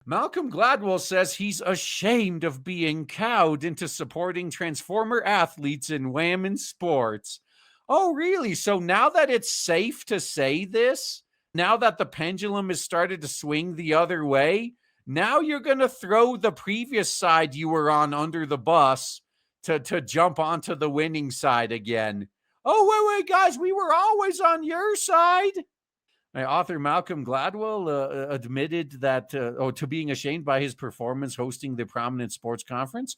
Malcolm Gladwell says he's ashamed of being cowed into supporting Transformer athletes in women's sports. Oh, really? So now that it's safe to say this, now that the pendulum has started to swing the other way, now you're going to throw the previous side you were on under the bus to jump onto the winning side again. Oh, wait, guys, we were always on your side. Author Malcolm Gladwell admitted that to being ashamed by his performance hosting the prominent sports conference,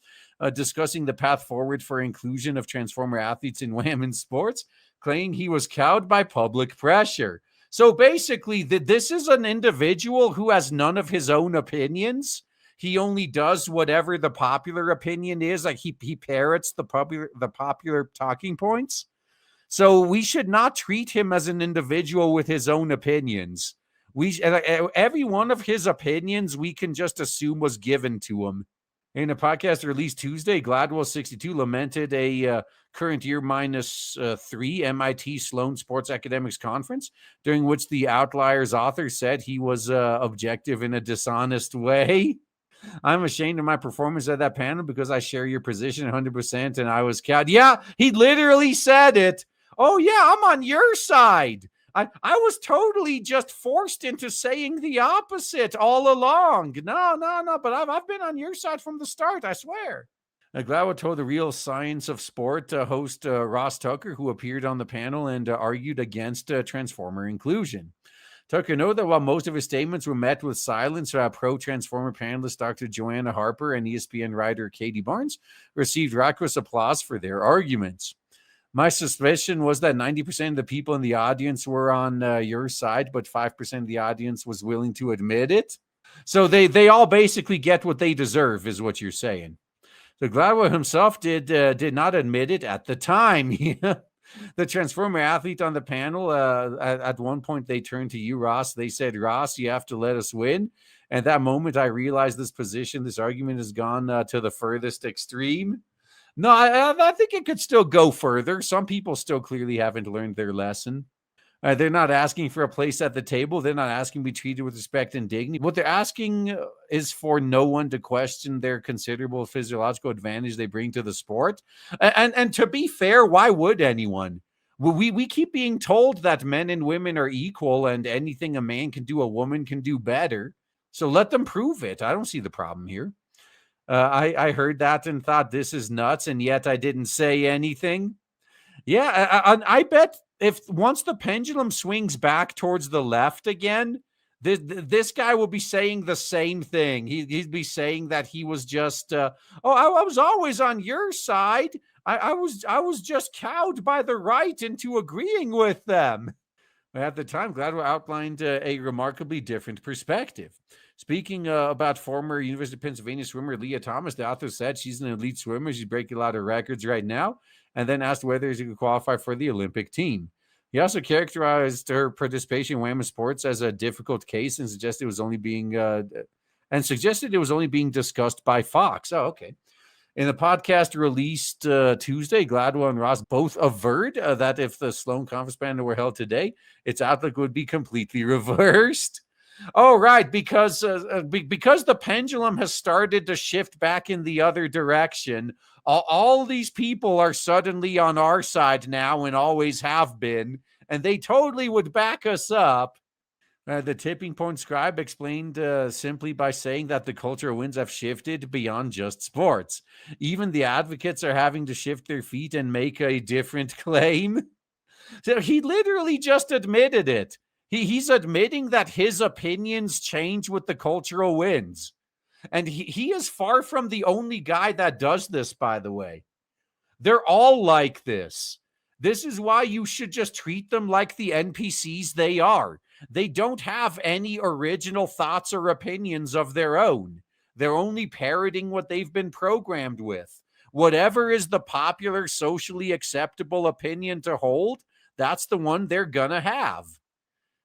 discussing the path forward for inclusion of Transformer athletes in women's sports, claiming he was cowed by public pressure. So basically, this is an individual who has none of his own opinions. He only does whatever the popular opinion is. Like he parrots the popular talking points. So we should not treat him as an individual with his own opinions. Every one of his opinions we can just assume was given to him. In a podcast released Tuesday, Gladwell 62 lamented a current year -3 MIT Sloan Sports Academics Conference, during which the Outliers author said he was objective in a dishonest way. I'm ashamed of my performance at that panel because I share your position 100% and I was cowed. Yeah, he literally said it. Oh, yeah, I'm on your side. I was totally just forced into saying the opposite all along. No, but I've been on your side from the start, I swear. Gladwell told the Real Science of Sport host Ross Tucker, who appeared on the panel and argued against Transformer inclusion. Tucker noted that while most of his statements were met with silence, pro-Transformer panelist Dr. Joanna Harper and ESPN writer Katie Barnes received raucous applause for their arguments. My suspicion was that 90% of the people in the audience were on your side, but 5% of the audience was willing to admit it. So they all basically get what they deserve, is what you're saying. So Gladwell himself did not admit it at the time. The Transformer athlete on the panel, at one point, they turned to you, Ross. They said, Ross, you have to let us win. At that moment, I realized this argument has gone to the furthest extreme. No, I think it could still go further. Some people still clearly haven't learned their lesson. They're not asking for a place at the table. They're not asking to be treated with respect and dignity. What they're asking is for no one to question their considerable physiological advantage they bring to the sport. And to be fair, why would anyone? We keep being told that men and women are equal and anything a man can do, a woman can do better. So let them prove it. I don't see the problem here. I heard that and thought this is nuts, and yet I didn't say anything. Yeah, I bet if once the pendulum swings back towards the left again, this guy will be saying the same thing. He'd be saying that he was just, I was always on your side. I was just cowed by the right into agreeing with them. At the time, Gladwell outlined a remarkably different perspective. Speaking about former University of Pennsylvania swimmer Leah Thomas, the author said she's an elite swimmer. She's breaking a lot of records right now, and then asked whether she could qualify for the Olympic team. He also characterized her participation in women's sports as a difficult case and suggested it was only being discussed by Fox. Oh, okay. In the podcast released Tuesday, Gladwell and Ross both averred that if the Sloan Conference panel were held today, its outlook would be completely reversed. Oh, right, because the pendulum has started to shift back in the other direction. All these people are suddenly on our side now and always have been, and they totally would back us up. The tipping point scribe explained simply by saying that the cultural winds have shifted beyond just sports. Even the advocates are having to shift their feet and make a different claim. So he literally just admitted it. He's admitting that his opinions change with the cultural winds. And he is far from the only guy that does this, by the way. They're all like this. This is why you should just treat them like the NPCs they are. They don't have any original thoughts or opinions of their own. They're only parroting what they've been programmed with. Whatever is the popular, socially acceptable opinion to hold, that's the one they're gonna have.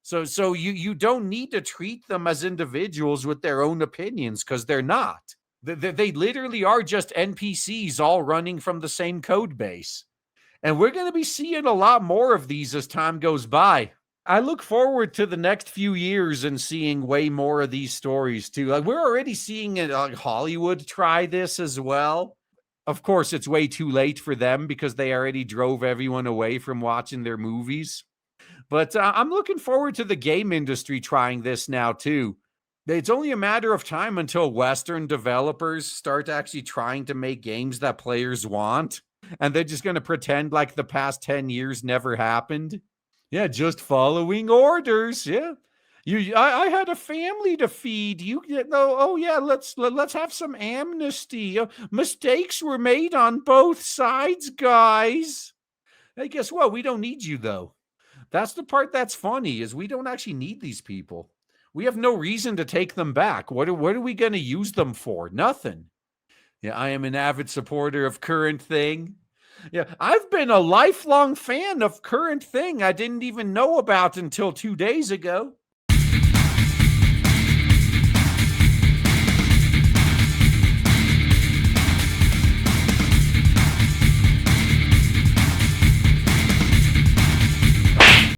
So you don't need to treat them as individuals with their own opinions, because they're not. They literally are just NPCs all running from the same code base. And we're going to be seeing a lot more of these as time goes by. I look forward to the next few years and seeing way more of these stories too. Like we're already seeing it, Hollywood try this as well. Of course, it's way too late for them because they already drove everyone away from watching their movies. But I'm looking forward to the game industry trying this now too. It's only a matter of time until Western developers start actually trying to make games that players want. And they're just going to pretend like the past 10 years never happened. Yeah, just following orders. Yeah. I had a family to feed. Oh yeah, let's have some amnesty. Mistakes were made on both sides, guys. Hey, guess what? We don't need you though. That's the part that's funny is we don't actually need these people. We have no reason to take them back. What are we going to use them for? Nothing. Yeah, I am an avid supporter of Current Thing. Yeah, I've been a lifelong fan of Current Thing I didn't even know about until 2 days ago.